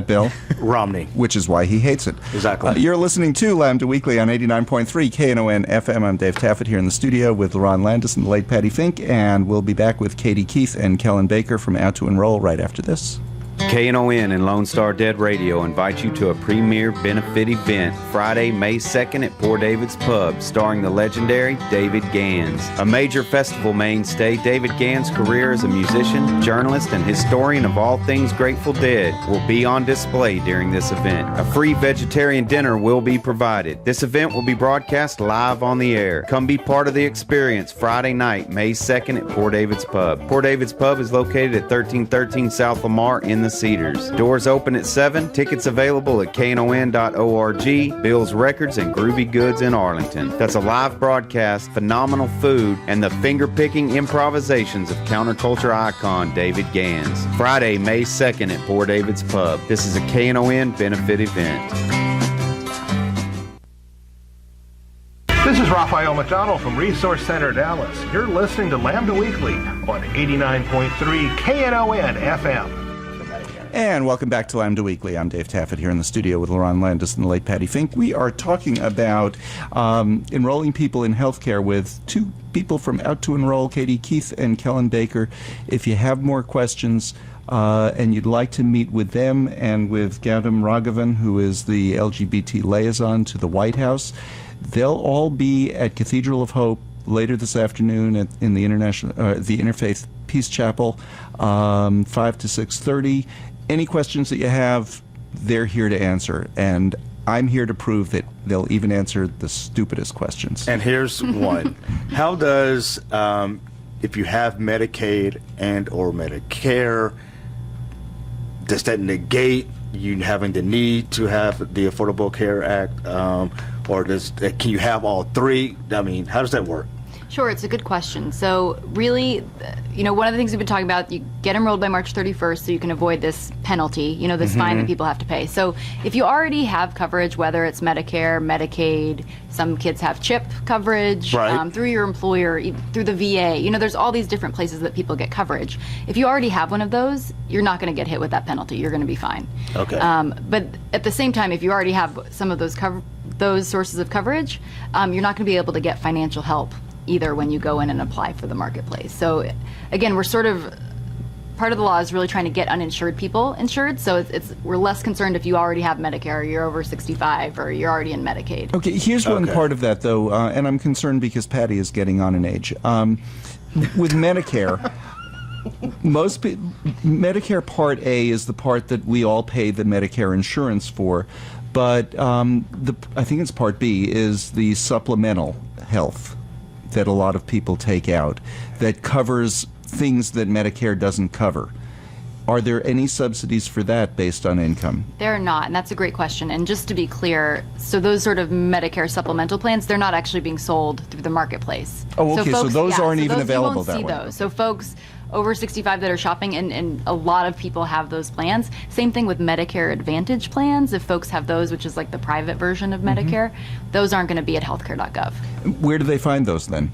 bill? Romney. Which is why he hates it. Exactly. You're listening to Lambda Weekly on 89.3 Knon FM. I'm Dave Taffet here in the studio with Lerone Landis and the late Pattie Fink, and we'll be back with Katie Keith and Kellan Baker from Out2Enroll right after this. Knon and Lone Star Dead Radio invite you to a premier benefit event Friday, May 2nd at Poor David's Pub, starring the legendary David Gans. A major festival mainstay, David Gans' career as a musician, journalist, and historian of all things Grateful Dead will be on display during this event. A free vegetarian dinner will be provided. This event will be broadcast live on the air. Come be part of the experience Friday night, May 2nd at Poor David's Pub. Poor David's Pub is located at 1313 South Lamar in the Cedars. Doors open at 7. Tickets available at knon.org, Bill's Records, and Groovy Goods in Arlington. That's a live broadcast, phenomenal food, and the finger-picking improvisations of counterculture icon David Gans. Friday, May 2nd at Poor David's Pub. This is a KNON benefit event. This is Raphael McDonald from Resource Center Dallas. You're listening to Lambda Weekly on 89.3 KNON FM. And welcome back to Lambda Weekly. I'm Dave Taffet here in the studio with Lerone Landis and the late Pattie Fink. We are talking about enrolling people in healthcare with two people from Out2Enroll, Katie Keith and Kellan Baker. If you have more questions and you'd like to meet with them and with Gautam Raghavan, who is the LGBT liaison to the White House, they'll all be at Cathedral of Hope later this afternoon in the the Interfaith Peace Chapel, 5 to 6:30. Any questions that you have, they're here to answer, and I'm here to prove that they'll even answer the stupidest questions. And here's one: how does if you have Medicaid and or Medicare, does that negate you having the need to have the Affordable Care Act? Or can you have all three? I mean, how does that work? Sure, it's a good question. So really, one of the things we've been talking about, you get enrolled by March 31st so you can avoid this penalty, this fine that people have to pay. So if you already have coverage, whether it's Medicare, Medicaid, some kids have CHIP coverage, right, through your employer, through the VA, there's all these different places that people get coverage. If you already have one of those, you're not going to get hit with that penalty. You're going to be fine. Okay. But at the same time, if you already have some of those sources of coverage, you're not going to be able to get financial help either when you go in and apply for the marketplace. So again, we're sort of, part of the law is really trying to get uninsured people insured. So we're less concerned if you already have Medicare, or you're over 65, or you're already in Medicaid. Okay, here's one part of that, though, and I'm concerned because Pattie is getting on in age. With Medicare, Medicare Part A is the part that we all pay the Medicare insurance for, but I think it's Part B is the supplemental health that a lot of people take out that covers things that Medicare doesn't cover. Are there any subsidies for that based on income? There are not, and that's a great question. And just to be clear, so those sort of Medicare supplemental plans, they're not actually being sold through the marketplace. Oh, okay, so those aren't even available that way. You won't see those. So folks over 65 that are shopping, and a lot of people have those plans. Same thing with Medicare Advantage plans. If folks have those, which is like the private version of Medicare, those aren't going to be at healthcare.gov. Where do they find those then?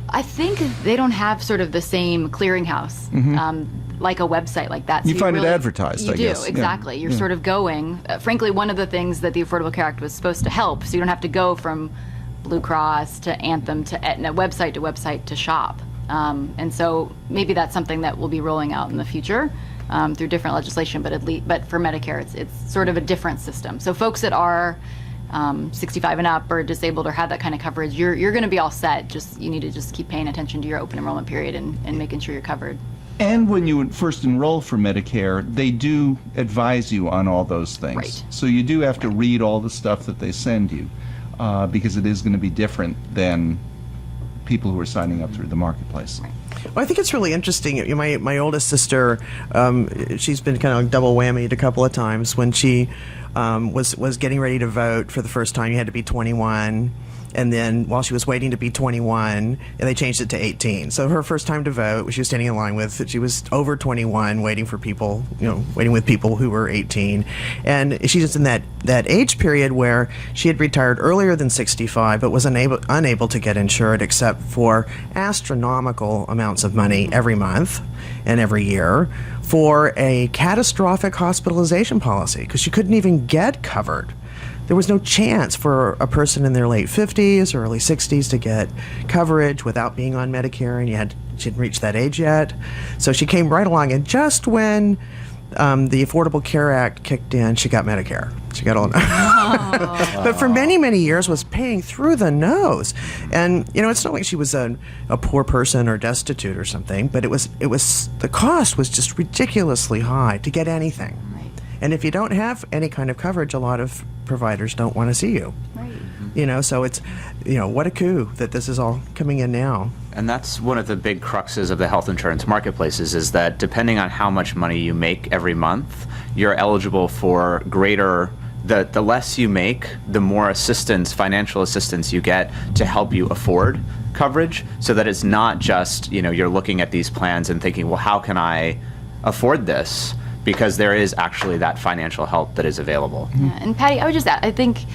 I think they don't have sort of the same clearinghouse, like a website like that. So you find it advertised, I guess. You do, exactly. You're sort of going. Frankly, one of the things that the Affordable Care Act was supposed to help, so you don't have to go from Blue Cross to Anthem to Aetna, website to shop. And so maybe that's something that we'll be rolling out in the future through different legislation, but for Medicare, it's sort of a different system. So folks that are 65 and up or disabled or have that kind of coverage, you're going to be all set. You need to just keep paying attention to your open enrollment period and making sure you're covered. And when you first enroll for Medicare, they do advise you on all those things. Right. So you do have to read all the stuff that they send you because it is going to be different than people who are signing up through the marketplace. Well, I think it's really interesting. My oldest sister, she's been kind of double whammied a couple of times. When she was getting ready to vote for the first time, you had to be 21. And then while she was waiting to be 21, and they changed it to 18. So her first time to vote, she was standing in line with, she was over 21, waiting for people, waiting with people who were 18. And she's in that age period where she had retired earlier than 65, but was unable to get insured except for astronomical amounts of money every month and every year for a catastrophic hospitalization policy, because she couldn't even get covered. There was no chance for a person in their late 50s or early 60s to get coverage without being on Medicare, and she hadn't reached that age yet. So she came right along, and just when the Affordable Care Act kicked in, she got Medicare. She got all. But for many, many years was paying through the nose. And it's not like she was a poor person or destitute or something, but it was the cost was just ridiculously high to get anything. And if you don't have any kind of coverage, a lot of providers don't want to see you. Right. So it's, what a coup that this is all coming in now. And that's one of the big cruxes of the health insurance marketplaces, is that depending on how much money you make every month, you're eligible for greater, the less you make, the more assistance, financial assistance you get to help you afford coverage, so that it's not just, you're looking at these plans and thinking, well, how can I afford this? Because there is actually that financial help that is available. Yeah, and Pattie, I would just add, I think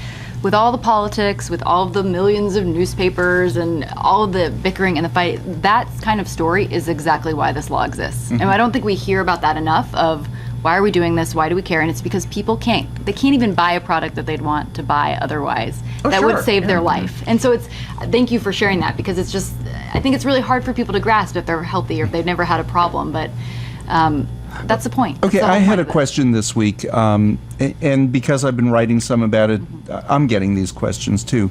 with all the politics, with all of the millions of newspapers and all of the bickering and the fight, that kind of story is exactly why this law exists. And I don't think we hear about that enough, of why are we doing this? Why do we care? And it's because people can't even buy a product that they'd want to buy otherwise would save their life. And so thank you for sharing that, because it's just, I think it's really hard for people to grasp if they're healthy or if they've never had a problem, but that's the point. Okay, I had a question this week, and because I've been writing some about it, I'm getting these questions too.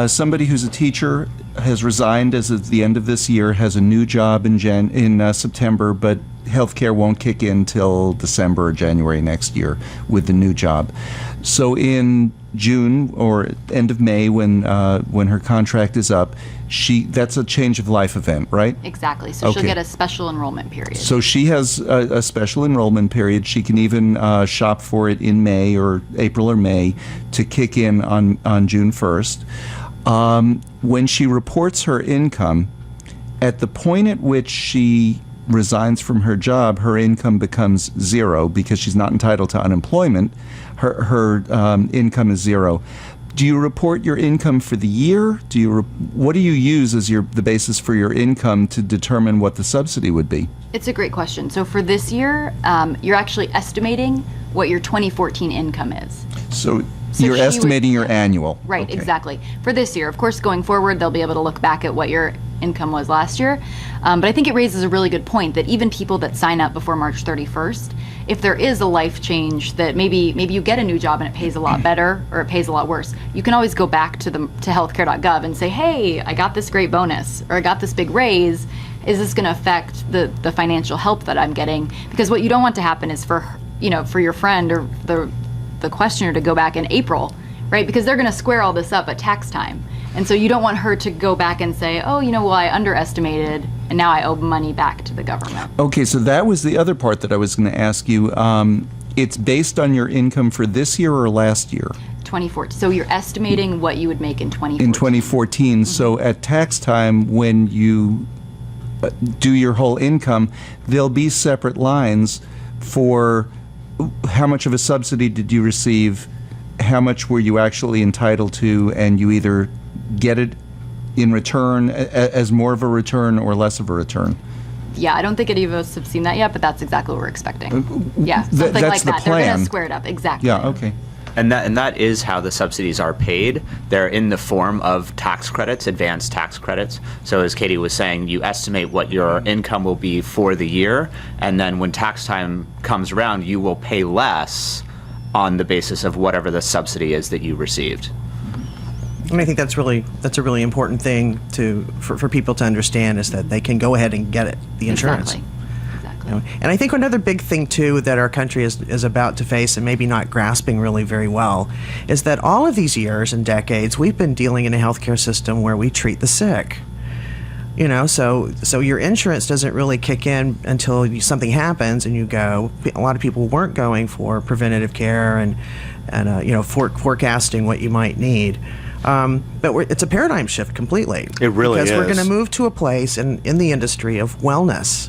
Somebody who's a teacher has resigned as of the end of this year, has a new job in September, but healthcare won't kick in till December or January next year with the new job. So in June or end of May, when her contract is up, that's a change of life event, right? Exactly. So she'll get a special enrollment period. So she has a special enrollment period. She can even shop for it in May or April or May to kick in on June 1st. When she reports her income, at the point at which she resigns from her job, her income becomes zero because she's not entitled to unemployment. Her income is zero. Do you report your income for the year? What do you use as the basis for your income to determine what the subsidy would be? It's a great question. So for this year, you're actually estimating what your 2014 income is. So you're estimating your annual. Right, okay. Exactly. For this year. Of course, going forward, they'll be able to look back at what your income was last year. But I think it raises a really good point that even people that sign up before March 31st, if there is a life change that maybe you get a new job and it pays a lot better or it pays a lot worse, you can always go back to healthcare.gov and say, hey, I got this great bonus or I got this big raise. Is this going to affect the financial help that I'm getting? Because what you don't want to happen is for your friend or the questioner to go back in April, right? Because they're going to square all this up at tax time. And so you don't want her to go back and say, oh, I underestimated and now I owe money back to the government. Okay, so that was the other part that I was going to ask you. It's based on your income for this year or last year? 2014. So you're estimating what you would make in 2014. In 2014. So at tax time, when you do your whole income, there'll be separate lines for how much of a subsidy did you receive, how much were you actually entitled to, and you either get it in return as more of a return or less of a return. Yeah, I don't think any of us have seen that yet, but that's exactly what we're expecting. Yeah, something that's like the that. plan. They're going to square it up. Exactly. Yeah, okay. And that is how the subsidies are paid. They're in the form of tax credits, advanced tax credits. So as Katie was saying, you estimate what your income will be for the year, and then when tax time comes around, you will pay less on the basis of whatever the subsidy is that you received. And I think that's a really important thing for people to understand, is that they can go ahead and get the insurance. Exactly. And I think another big thing too that our country is about to face, and maybe not grasping really very well, is that all of these years and decades we've been dealing in a healthcare system where we treat the sick. So your insurance doesn't really kick in until something happens and you go. A lot of people weren't going for preventative care and forecasting what you might need. But it's a paradigm shift completely. It really is. Because we're going to move to a place in the industry of wellness,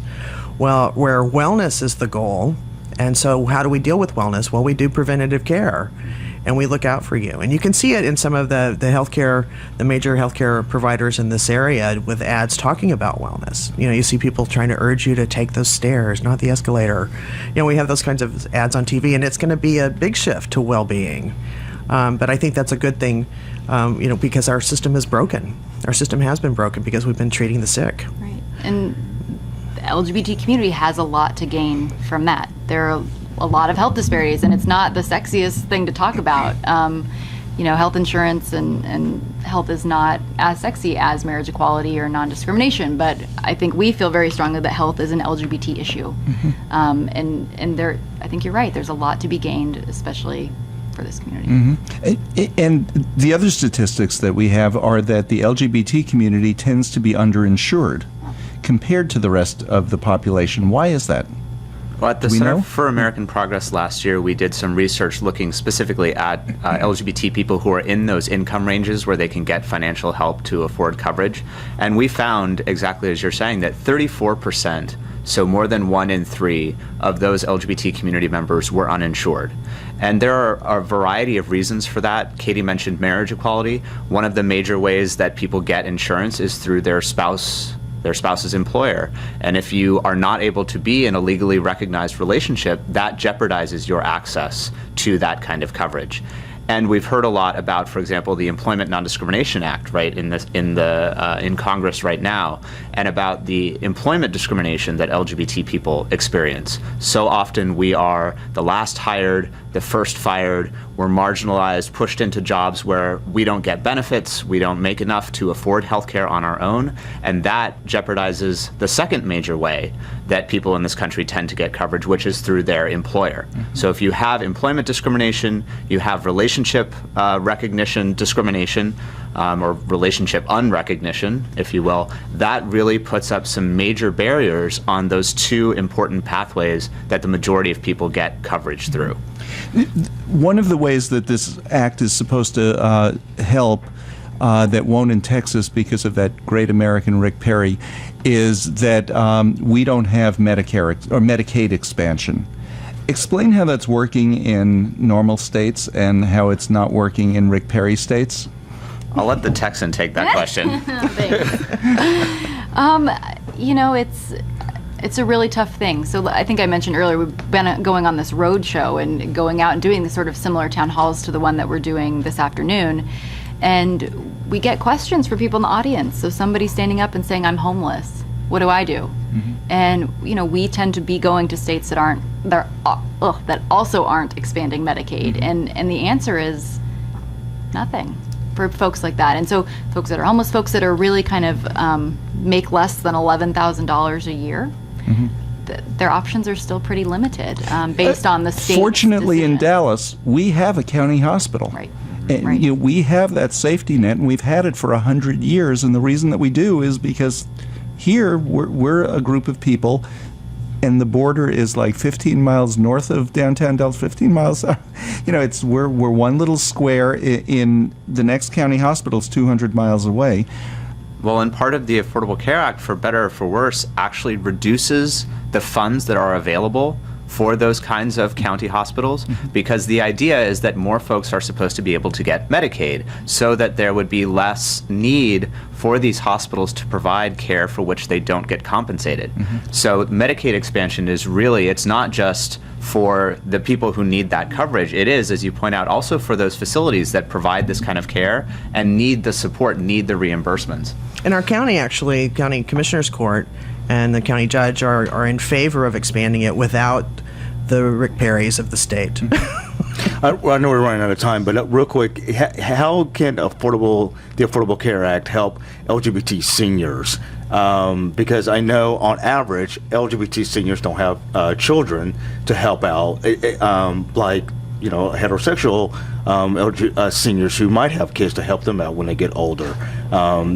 where wellness is the goal. And so how do we deal with wellness? Well, we do preventative care, and we look out for you. And you can see it in some of the major healthcare providers in this area with ads talking about wellness. You see people trying to urge you to take those stairs, not the escalator. We have those kinds of ads on TV, and it's going to be a big shift to well-being. But I think that's a good thing, because our system is broken. Our system has been broken because we've been treating the sick. Right. And the LGBT community has a lot to gain from that. There are a lot of health disparities, and it's not the sexiest thing to talk about. Health insurance and health is not as sexy as marriage equality or non-discrimination, but I think we feel very strongly that health is an LGBT issue. Mm-hmm. And I think you're right, there's a lot to be gained, especially for this community. And the other statistics that we have are that the LGBT community tends to be underinsured compared to the rest of the population. Why is that? Well, at the Center for American Progress last year, we did some research looking specifically at LGBT people who are in those income ranges where they can get financial help to afford coverage. And we found, exactly as you're saying, that 34%, so more than 1 in 3 of those LGBT community members were uninsured. And there are a variety of reasons for that. Katie mentioned marriage equality. One of the major ways that people get insurance is through their spouse's employer. And if you are not able to be in a legally recognized relationship, that jeopardizes your access to that kind of coverage. And we've heard a lot about, for example, the Employment Non-Discrimination Act, right, in Congress right now, and about the employment discrimination that LGBT people experience. So often we are the last hired, the first fired, we're marginalized, pushed into jobs where we don't get benefits, we don't make enough to afford health care on our own, and that jeopardizes the second major way that people in this country tend to get coverage, which is through their employer. So if you have employment discrimination, you have relationship recognition discrimination, or relationship unrecognition, if you will, that really puts up some major barriers on those two important pathways that the majority of people get coverage through. One of the ways that this act is supposed to help that won't in Texas because of that great American Rick Perry is that we don't have Medicare or Medicaid expansion. Explain how that's working in normal states and how it's not working in Rick Perry states. I'll let the Texan take that question. You know, it's a really tough thing. So I think I mentioned earlier, we've been going on this road show and going out and doing the sort of similar town halls to the one that we're doing this afternoon. And we get questions for people in the audience. So somebody standing up and saying, I'm homeless. What do I do? And, you know, we tend to be going to states that that also aren't expanding Medicaid. And the answer is nothing for folks like that. And so folks that are homeless, folks that are really kind of make less than $11,000 a year, their options are still pretty limited based on the state. Fortunately, in Dallas, we have a county hospital. Right. And you know, we have that safety net, and we've had it for 100 years. And the reason that we do is because here we're a group of people, and the border is like 15 miles north of downtown Dallas, 15 miles. You know, we're one little square. In the next county hospital is 200 miles away. Well, and part of the Affordable Care Act, for better or for worse, actually reduces the funds that are available for those kinds of county hospitals, because the idea is that more folks are supposed to be able to get Medicaid so that there would be less need for these hospitals to provide care for which they don't get compensated. So Medicaid expansion is really, it's not just for the people who need that coverage. It is, as you point out, also for those facilities that provide this kind of care and need the support, need the reimbursements. In our county, actually, County Commissioner's Court and the county judge are in favor of expanding it without the Rick Perrys of the state. I know we're running out of time, but real quick, how can the Affordable Care Act help LGBT seniors? Because I know on average, LGBT seniors don't have children to help out, like, you know, heterosexual seniors who might have kids to help them out when they get older,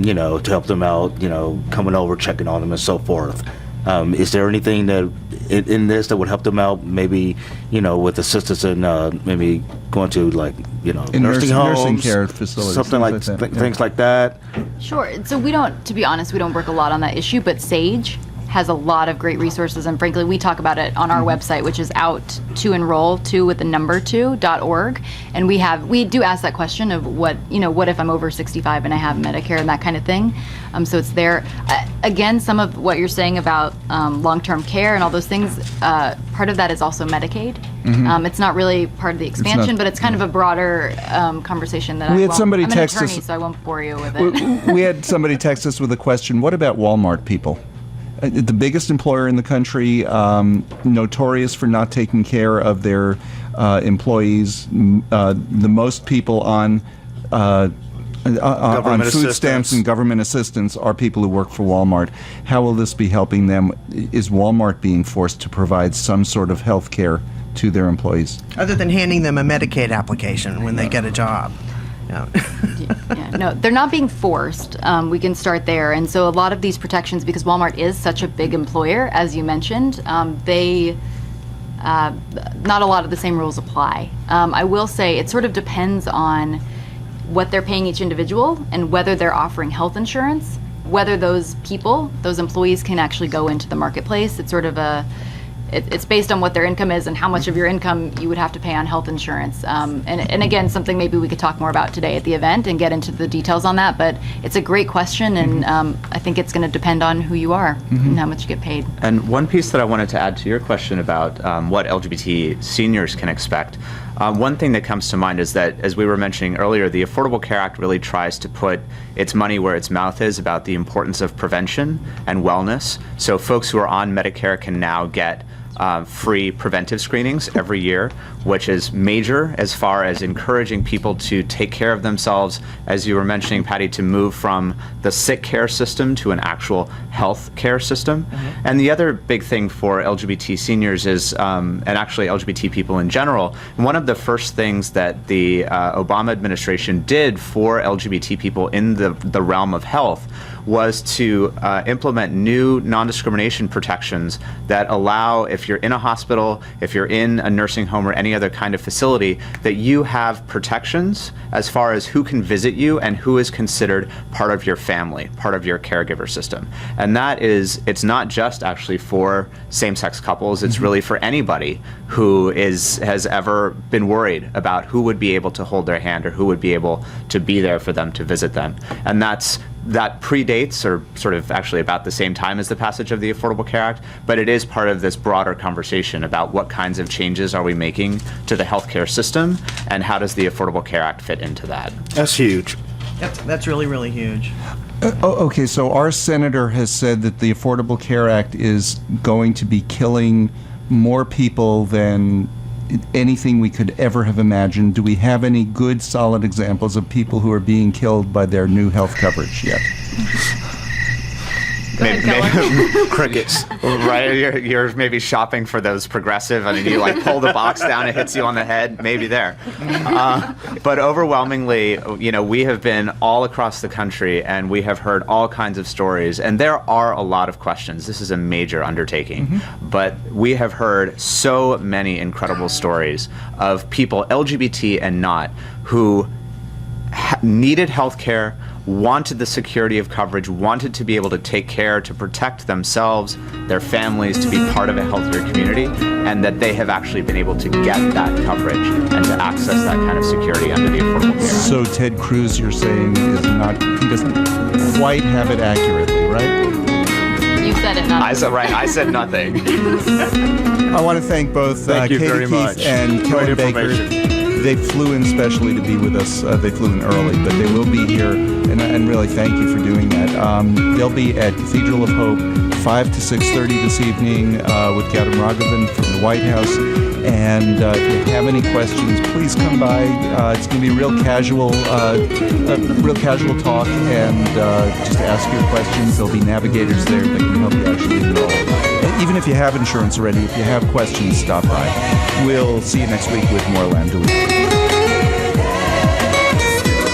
you know, to help them out, you know, coming over, checking on them and so forth. Is there anything that in this that would help them out, maybe, you know, with assistance in maybe going to, like, you know, nursing homes, nursing care facilities, something like that. Things like that? Sure. So we don't, to be honest, we don't work a lot on that issue, but SAGE has a lot of great resources, and frankly, we talk about it on our website, which is Out2Enroll, 2 with the number 2.org. And we do ask that question of what if I'm over 65 and I have Medicare and that kind of thing. So it's there. Again, some of what you're saying about long-term care and all those things, part of that is also Medicaid. It's not really part of the expansion, but it's kind of a broader conversation that I'm an attorney, so I won't bore you with it. We had somebody text us with a question. What about Walmart people? The biggest employer in the country, notorious for not taking care of their employees. The most people on food stamps and government assistance are people who work for Walmart. How will this be helping them? Is Walmart being forced to provide some sort of health care to their employees. Other than handing them a Medicaid application when they get a job. Yeah. No, they're not being forced. We can start there. And so a lot of these protections, because Walmart is such a big employer, as you mentioned, not a lot of the same rules apply. I will say it sort of depends on what they're paying each individual and whether they're offering health insurance, whether those people, those employees can actually go into the marketplace. It's sort of it's based on what their income is and how much of your income you would have to pay on health insurance. And again, something maybe we could talk more about today at the event and get into the details on that. But it's a great question, and I think it's going to depend on who you are and how much you get paid. And one piece that I wanted to add to your question about what LGBT seniors can expect. One thing that comes to mind is that, as we were mentioning earlier, the Affordable Care Act really tries to put its money where its mouth is about the importance of prevention and wellness. So folks who are on Medicare can now get free preventive screenings every year, which is major as far as encouraging people to take care of themselves, as you were mentioning, Pattie, to move from the sick care system to an actual health care system. And the other big thing for LGBT seniors is, and actually LGBT people in general, one of the first things that the Obama administration did for LGBT people in the realm of health was to implement new non-discrimination protections that allow, if you're in a hospital, if you're in a nursing home or any other kind of facility, that you have protections as far as who can visit you and who is considered part of your family, part of your caregiver system. And that is, it's not just actually for same-sex couples, it's really for anybody who has ever been worried about who would be able to hold their hand or who would be able to be there for them to visit them. And that predates, or sort of actually about the same time as the passage of the Affordable Care Act, but it is part of this broader conversation about what kinds of changes are we making to the healthcare system and how does the Affordable Care Act fit into that. That's huge. That's really, really huge. Okay, so our senator has said that the Affordable Care Act is going to be killing more people than anything we could ever have imagined. Do we have any good, solid examples of people who are being killed by their new health coverage yet? Maybe crickets. Right? You're maybe shopping for those progressive. I mean, you like pull the box down, it hits you on the head. Maybe there. But overwhelmingly, we have been all across the country, and we have heard all kinds of stories. And there are a lot of questions. This is a major undertaking, but we have heard so many incredible stories of people, LGBT and not, who needed health care, wanted the security of coverage, wanted to be able to take care, to protect themselves, their families, to be part of a healthier community, and that they have actually been able to get that coverage and to access that kind of security under the Affordable Care Act. So Ted Cruz, you're saying, he doesn't quite have it accurately, right? You said it, not I said nothing. I want to thank both Katie Keith and Kellan Baker. They flew in specially to be with us. They flew in early, but they will be here, and really thank you for doing that. They'll be at Cathedral of Hope 5 to 6:30 this evening with Gautam Raghavan from the White House. And if you have any questions, please come by. It's going to be real casual talk, and just ask your questions. There'll be navigators there that can help you actually enroll. Even if you have insurance already, if you have questions, stop by. We'll see you next week with more Lambda Weekly.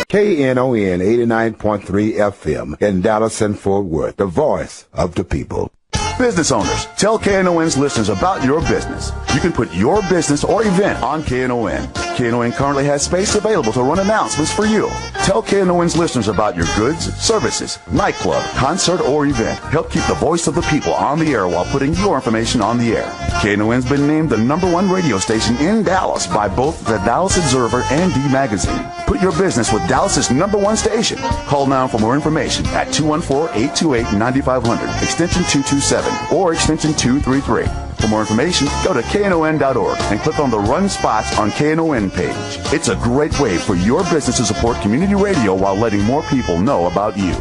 KNON 89.3 FM in Dallas and Fort Worth, the voice of the people. Business owners, tell KNON's listeners about your business. You can put your business or event on KNON. KNON currently has space available to run announcements for you. Tell KNON's listeners about your goods, services, nightclub, concert, or event. Help keep the voice of the people on the air while putting your information on the air. KNON's been named the #1 radio station in Dallas by both the Dallas Observer and D Magazine. Put your business with Dallas's #1 station. Call now for more information at 214-828-9500, extension 227, or extension 233. For more information, go to KNON.org and click on the Run Spots on KNON page. It's a great way for your business to support community radio while letting more people know about you.